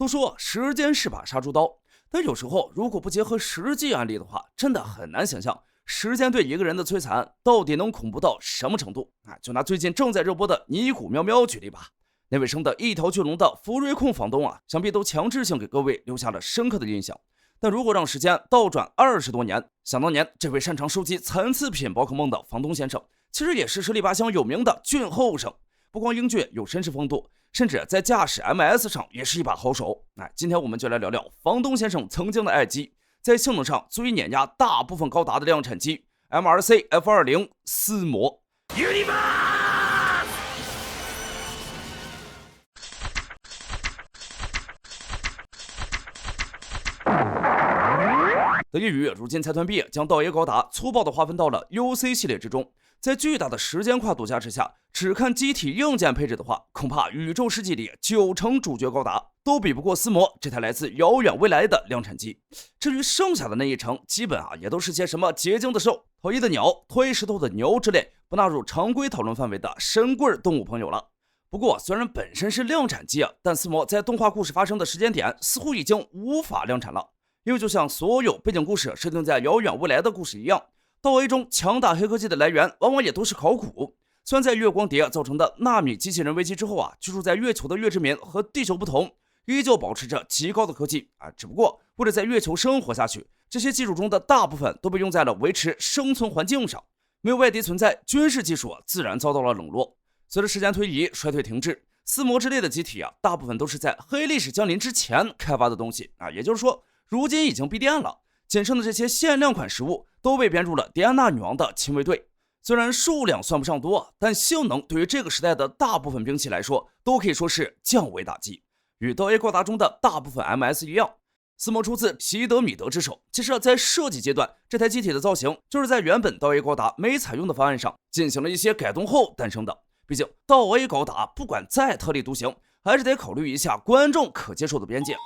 都说时间是把杀猪刀，但有时候如果不结合实际案例的话，真的很难想象时间对一个人的摧残到底能恐怖到什么程度。就拿最近正在热播的尼古喵喵举例吧，那位生的一条巨龙的福瑞控房东想必都强制性给各位留下了深刻的印象。但如果让时间倒转20多年，想当年这位擅长收集残次品宝可梦的房东先生，其实也是十里八乡有名的俊后生，不光英俊有绅士风度，甚至在驾驶 MS 上也是一把好手。今天我们就来聊聊房东先生曾经的爱机，在性能上足以碾压大部分高达的量产机 MRC F20 思魔。得益于如今财团 B 将道 A 高达粗暴地划分到了 UC 系列之中，在巨大的时间跨度加持下，只看机体硬件配置的话，恐怕宇宙世纪里90%主角高达都比不过思魔这台来自遥远未来的量产机。至于剩下的那一成，基本也都是些什么结晶的兽、逃逸的鸟、推石头的牛之类不纳入常规讨论范围的神棍动物朋友了。不过虽然本身是量产机但思魔在动画故事发生的时间点似乎已经无法量产了。因为就像所有背景故事设定在遥远未来的故事一样，道 A 中强大黑科技的来源往往也都是考古。虽然在月光蝶造成的纳米机器人危机之后居住在月球的月之民和地球不同，依旧保持着极高的科技只不过为了在月球生活下去，这些技术中的大部分都被用在了维持生存环境上。没有外敌存在，军事技术自然遭到了冷落。随着时间推移，衰退停滞，思魔之类的机体大部分都是在黑历史降临之前开发的东西也就是说如今已经闭店了，仅剩的这些限量款实物都被编入了迪安娜女王的亲卫队。虽然数量算不上多，但性能对于这个时代的大部分兵器来说都可以说是降维打击。与道 A 高达中的大部分 MS 一样，思魔出自席德米德之手。其实在设计阶段，这台机体的造型就是在原本道 A 高达没采用的方案上进行了一些改动后诞生的。毕竟道 A 高达不管再特立独行，还是得考虑一下观众可接受的边界。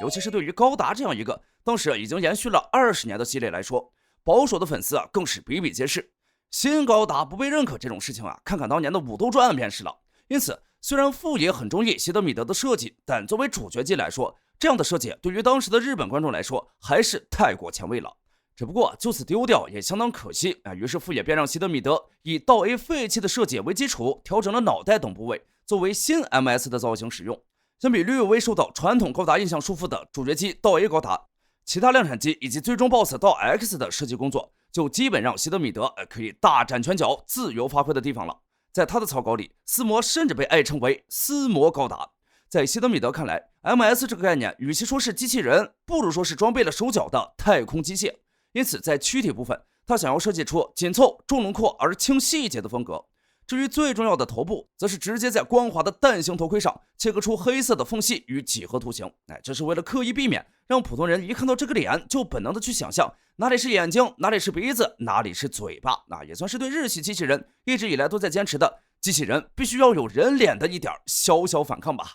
尤其是对于高达这样一个当时已经延续了20年的系列来说，保守的粉丝更是比比皆是。新高达不被认可这种事情看看当年的武斗传便是了。因此虽然富野很中意席德米德的设计，但作为主角机来说，这样的设计对于当时的日本观众来说还是太过前卫了。只不过就此丢掉也相当可惜于是富野便让席德米德以道 A 废弃的设计为基础，调整了脑袋等部位作为新 MS 的造型使用。相比略微受到传统高达印象束缚的主角机道 A 高达，其他量产机以及最终 BOSS 道 X 的设计工作就基本让席德米德可以大展拳脚自由发挥的地方了。在他的草稿里，思魔甚至被爱称为思魔高达。在席德米德看来， MS 这个概念与其说是机器人，不如说是装备了手脚的太空机械。因此在躯体部分，他想要设计出紧凑重轮廓而轻细节的风格。至于最重要的头部，则是直接在光滑的蛋形头盔上切割出黑色的缝隙与几何图形。这是为了刻意避免让普通人一看到这个脸就本能的去想象哪里是眼睛，哪里是鼻子，哪里是嘴巴。也算是对日系机器人一直以来都在坚持的机器人必须要有人脸的一点小小反抗吧。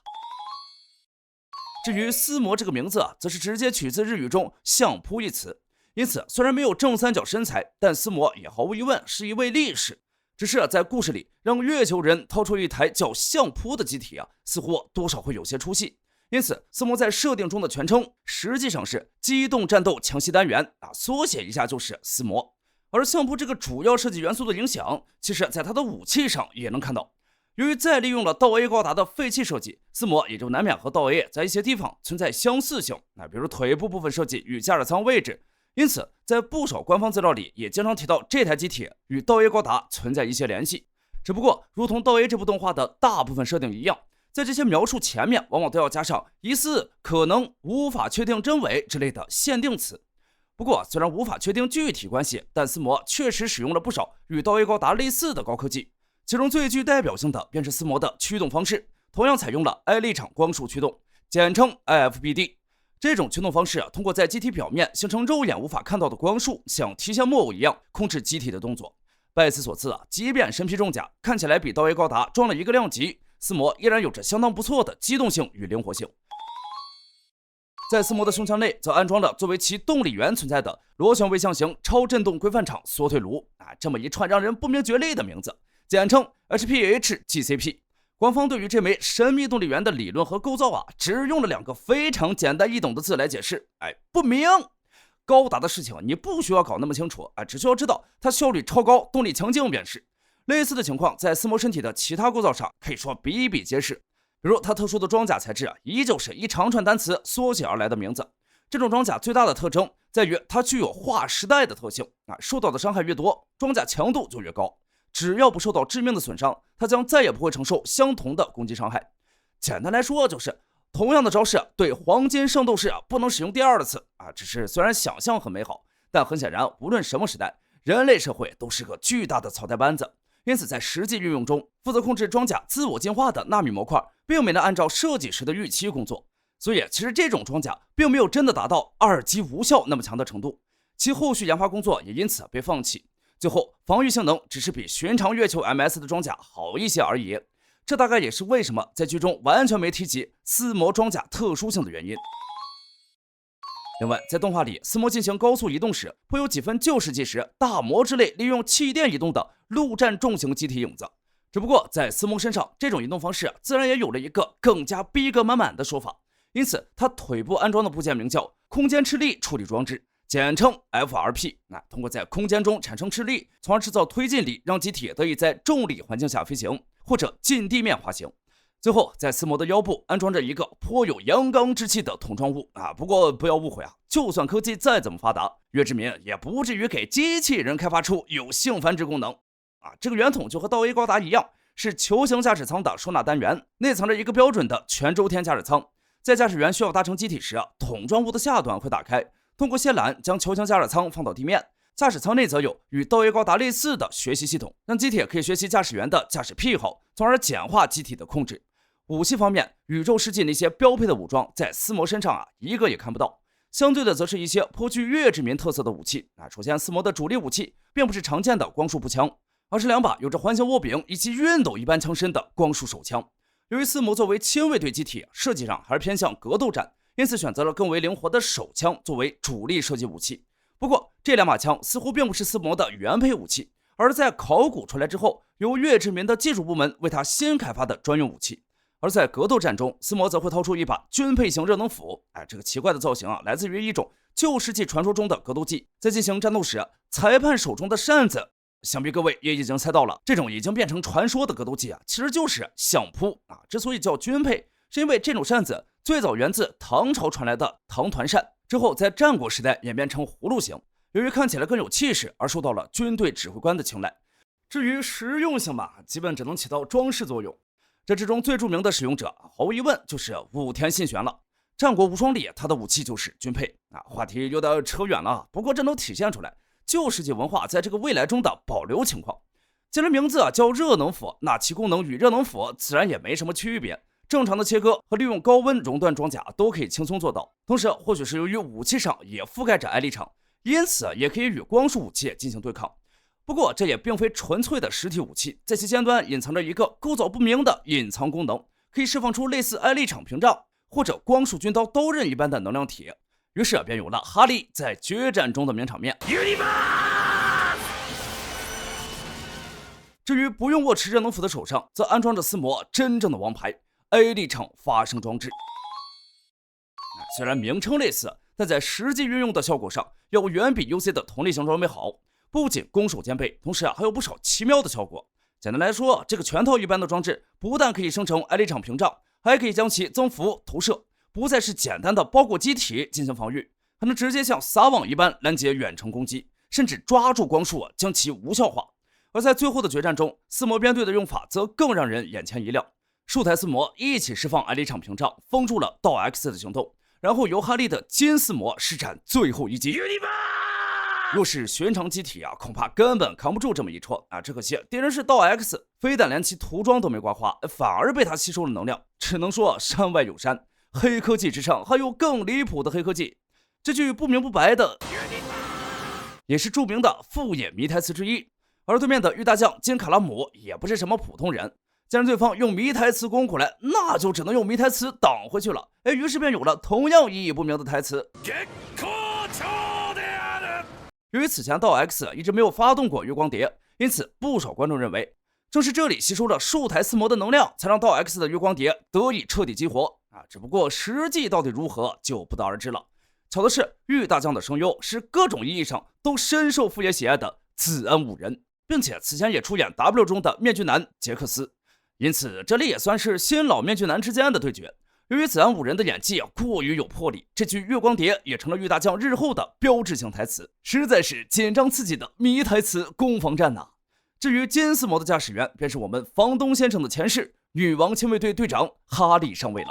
至于思魔这个名字则是直接取自日语中相扑一词。因此虽然没有正三角身材，但思魔也毫无疑问是一位力士。只是在故事里让月球人掏出一台叫相扑的机体似乎多少会有些出戏。因此思魔在设定中的全称实际上是机动战斗强袭单元缩写一下就是思魔。而相扑这个主要设计元素的影响，其实在它的武器上也能看到。由于再利用了道 A 高达的废弃设计，思魔也就难免和道 A 在一些地方存在相似性，比如腿部部分设计与驾驶舱位置。因此在不少官方资料里也经常提到这台机体与道 A 高达存在一些联系。只不过如同道 A 这部动画的大部分设定一样，在这些描述前面往往都要加上疑似、可能、无法确定真伪之类的限定词。不过虽然无法确定具体关系，但思魔确实使用了不少与道 A 高达类似的高科技，其中最具代表性的便是思魔的驱动方式，同样采用了 I 立场光束驱动，简称 IFBD。这种驱动方式通过在机体表面形成肉眼无法看到的光束，像提线木偶一样控制机体的动作。拜此所赐即便身披重甲，看起来比道 A 高达装了一个量级，思魔依然有着相当不错的机动性与灵活性。在思魔的胸腔内则安装了作为其动力源存在的螺旋微象形超振动规范场缩退炉这么一串让人不明觉厉的名字，简称 HPHGCP。官方对于这枚神秘动力源的理论和构造啊，只用了2个非常简单易懂的字来解释，不明。高达的事情你不需要搞那么清楚，只需要知道它效率超高，动力强劲便是。类似的情况在斯摩身体的其他构造上可以说比比皆是，比如它特殊的装甲材质依旧是一长串单词缩写而来的名字。这种装甲最大的特征在于它具有划时代的特性，受到的伤害越多，装甲强度就越高。只要不受到致命的损伤，它将再也不会承受相同的攻击伤害。简单来说就是同样的招式对黄金圣斗士不能使用第2次只是虽然想象很美好，但很显然无论什么时代，人类社会都是个巨大的草台班子。因此在实际运用中，负责控制装甲自我进化的纳米模块并没能按照设计时的预期工作，所以其实这种装甲并没有真的达到2级无效那么强的程度，其后续研发工作也因此被放弃。最后防御性能只是比寻常月球 MS 的装甲好一些而已，这大概也是为什么在剧中完全没提及斯摩装甲特殊性的原因。另外在动画里，斯摩进行高速移动时颇有几分旧世纪时大魔之类利用气垫移动的陆战重型机体影子，只不过在斯摩身上这种移动方式自然也有了一个更加逼格满满的说法，因此他腿部安装的部件名叫空间斥力处理装置，简称 FRP。 通过在空间中产生斥力，从而制造推进力，让机体得以在重力环境下飞行或者近地面滑行。最后在斯摩的腰部安装着一个颇有阳刚之气的桶状物不过不要误会就算科技再怎么发达，月之民也不至于给机器人开发出有性繁殖功能这个圆筒就和道 A 高达一样，是球形驾驶舱的收纳单元，内藏着一个标准的全周天驾驶舱。在驾驶员需要搭乘机体时桶状物的下端会打开，通过线缆将球形驾驶舱放到地面。驾驶舱内则有与道 A 高达类似的学习系统，让机体可以学习驾驶员的驾驶癖好，从而简化机体的控制。武器方面，宇宙世纪那些标配的武装在斯摩身上一个也看不到，相对的则是一些颇具月之民特色的武器首先斯摩的主力武器并不是常见的光束步枪，而是2把有着环形握柄以及熨斗一般枪身的光束手枪。由于斯摩作为亲卫队机体，设计上还是偏向格斗战，因此选择了更为灵活的手枪作为主力设计武器。不过这2把枪似乎并不是斯摩的原配武器，而在考古出来之后，由月之民的技术部门为他新开发的专用武器。而在格斗战中，斯摩则会掏出一把军配型热能斧，这个奇怪的造型来自于一种旧世纪传说中的格斗技。在进行战斗时，裁判手中的扇子，想必各位也已经猜到了，这种已经变成传说的格斗技其实就是相扑之所以叫军配，是因为这种扇子最早源自唐朝传来的唐团扇，之后在战国时代演变成葫芦形，由于看起来更有气势，而受到了军队指挥官的青睐。至于实用性吧，基本只能起到装饰作用。这之中最著名的使用者毫无疑问就是武田信玄了。战国无双里他的武器就是军配话题有点扯远了，不过这能体现出来旧世纪文化在这个未来中的保留情况。既然名字叫热能斧，那其功能与热能斧自然也没什么区别，正常的切割和利用高温熔断装甲都可以轻松做到。同时或许是由于武器上也覆盖着艾力场，因此也可以与光束武器进行对抗。不过这也并非纯粹的实体武器，在其尖端隐藏着一个构造不明的隐藏功能，可以释放出类似艾力场屏障或者光束军刀刀刃一般的能量体。于是便有了哈利在决战中的名场面。至于不用握持热能斧的手上，则安装着斯摩真正的王牌艾力场发生装置。虽然名称类似，但在实际运用的效果上要远比 UC 的同类型装备好，不仅攻守兼备，同时还有不少奇妙的效果。简单来说，这个全套一般的装置不但可以生成艾力场屏障，还可以将其增幅投射，不再是简单的包裹机体进行防御，还能直接像撒网一般拦截远程攻击，甚至抓住光束将其无效化。而在最后的决战中，斯摩编队的用法则更让人眼前一亮，数台斯摩一起释放艾力场屏障，封住了道 X 的行动，然后由哈利的金斯摩施展最后一击。若是寻常机体恐怕根本扛不住这么一戳只可惜敌人是道 X， 非但连其涂装都没刮花，反而被他吸收了能量。只能说山外有山，黑科技之上还有更离谱的黑科技。这句不明不白的也是著名的副业迷台词之一。而对面的玉大将金卡拉姆也不是什么普通人，既然对方用迷台词攻过来，那就只能用迷台词挡回去了。于是便有了同样意义不明的台词。由于此前道 X 一直没有发动过月光蝶，因此不少观众认为正是这里吸收了数台四魔的能量，才让道 X 的月光蝶得以彻底激活只不过实际到底如何就不得而知了。巧的是，玉大将的声优是各种意义上都深受傅爷喜爱的子安五人，并且此前也出演 W 中的面具男杰克斯，因此这里也算是新老面具男之间的对决。由于子安五人的演技过于有魄力，这句月光蝶也成了玉大将日后的标志性台词，实在是紧张刺激的迷台词攻防战至于金丝魔的驾驶员，便是我们房东先生的前世女王亲卫队队长哈利上尉了。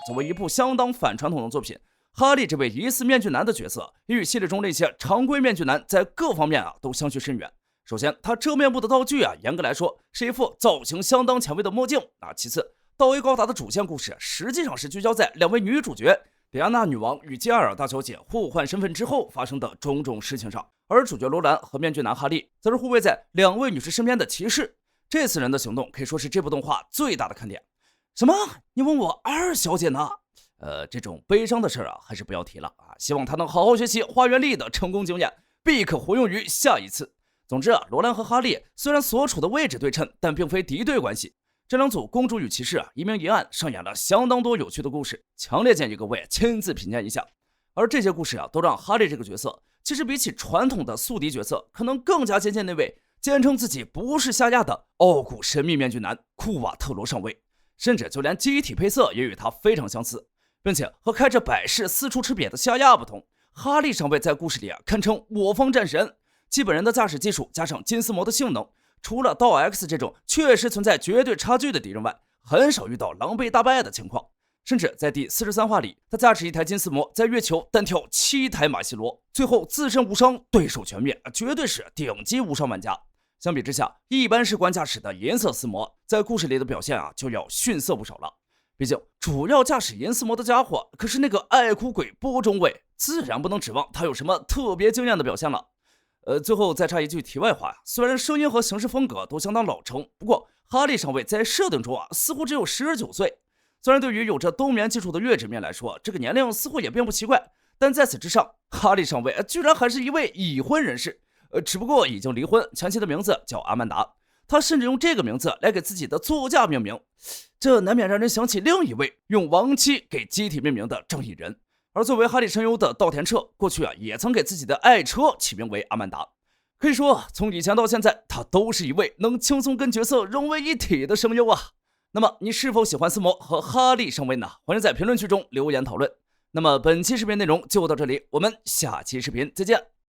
作为一部相当反传统的作品，哈利这位疑似面具男的角色，也与系列中那些常规面具男在各方面都相去甚远。首先，他遮面部的道具严格来说是一副造型相当前卫的墨镜其次，道 A 高达的主线故事实际上是聚焦在两位女主角里安娜女王与加尔大小姐互换身份之后发生的种种事情上，而主角罗兰和面具男哈利则是护卫在两位女士身边的骑士。这四人的行动可以说是这部动画最大的看点。什么？你问我二小姐呢？这种悲伤的事还是不要提了希望她能好好学习花园丽的成功经验，必可活用于下一次。总之罗兰和哈利虽然所处的位置对称，但并非敌对关系。这两组公主与骑士一明一暗，上演了相当多有趣的故事，强烈建议各位亲自品鉴一下。而这些故事都让哈利这个角色，其实比起传统的宿敌角色，可能更加接近那位坚称自己不是夏亚的傲骨神秘面具男库瓦特罗上尉，甚至就连机体配色也与他非常相似，并且和开着百事四处吃瘪的夏亚不同，哈利上尉在故事里堪称我方战神，基本人的驾驶技术加上金丝魔的性能，除了道 X 这种确实存在绝对差距的敌人外，很少遇到狼狈大败的情况。甚至在第43话里，他驾驶一台金丝魔在月球单挑7台马西罗，最后自身无伤，对手全灭，绝对是顶级无伤玩家。相比之下，一般士官驾驶的银色丝魔在故事里的表现就要逊色不少了。毕竟主要驾驶银丝魔的家伙可是那个爱哭鬼波中尉，自然不能指望他有什么特别惊艳的表现了。最后再插一句题外话，虽然声音和行事风格都相当老成，不过哈利上尉在设定中似乎只有19岁。虽然对于有着冬眠基础的月之面来说，这个年龄似乎也并不奇怪，但在此之上，哈利上尉居然还是一位已婚人士，只不过已经离婚，前妻的名字叫阿曼达，他甚至用这个名字来给自己的座驾命名，这难免让人想起另一位用亡妻给机体命名的正义人。而作为哈利声优的稻田彻，过去也曾给自己的爱车起名为阿曼达。可以说，从以前到现在，他都是一位能轻松跟角色融为一体的声优那么你是否喜欢斯摩和哈利上尉呢？欢迎在评论区中留言讨论。那么本期视频内容就到这里，我们下期视频再见。